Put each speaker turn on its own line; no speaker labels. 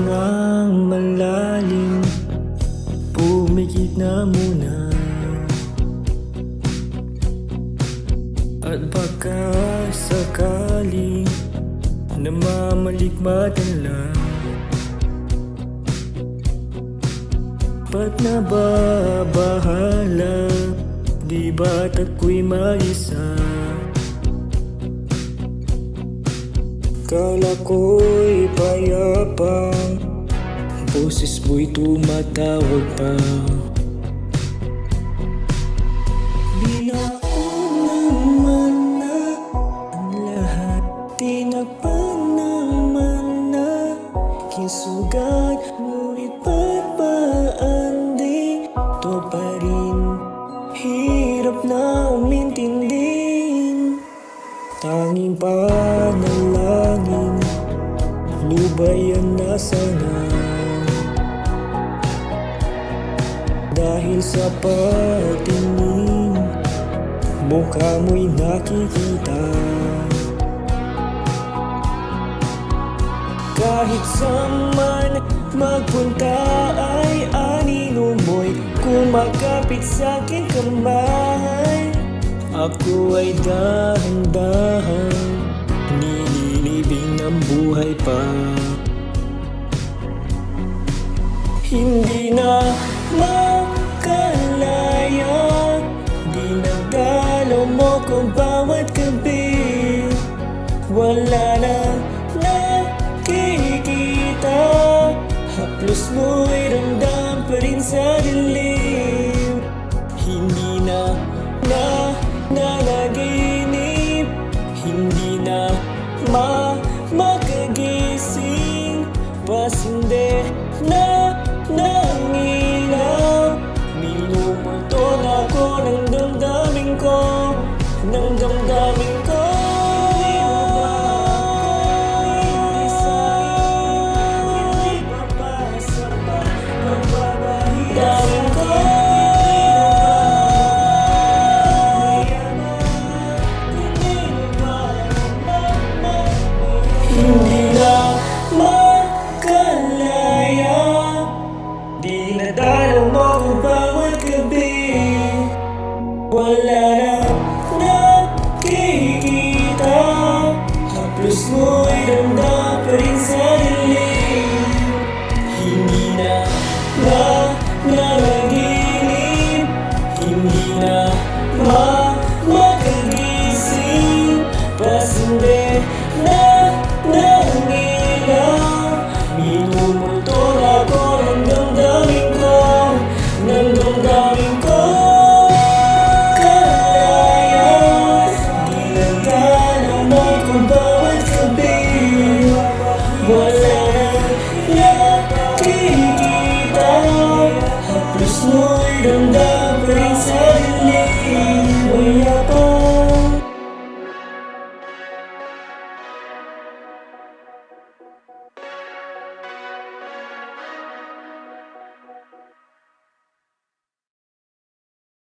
Pahingang malalim, pumikit na muna. At baka sakaling namamalikmatan lang, ba't nababahala? Di ba't ako'y mag-isa? Kala ko'y payapa, boses mo'y tumatawag pa. Binaon naman na ang lahat, tinakpan naman na kisugat, ngunit ba't baan di to pa rin? Hirap na umintindihin, tanging panalangin, lubayan na sana. Dahil sa patingin, mukha mo'y nakikita. Kahit saan man magpunta ay anino mo'y kumakapit sa'king kamay. Ako ay dahan-dahan nililibing ng buhay pa. Hindi na makalaya, dinadalaw mo ko bawat gabi. Wala na nakikita, haplos mo'y ramdam pa rin sa dilim. Hindi na nanaginip, hindi na makagising, pasinde na nangilaw. Minumulto na ako ng damdamin ko, ng damdamin ko. Hindi na makalaya, dinadalaw mo ko bawat gabi. Wala na nakikita, haplos mo'y ramdam pa rin sa dilim. Hindi na nanaginip, hindi na makagising, pasinde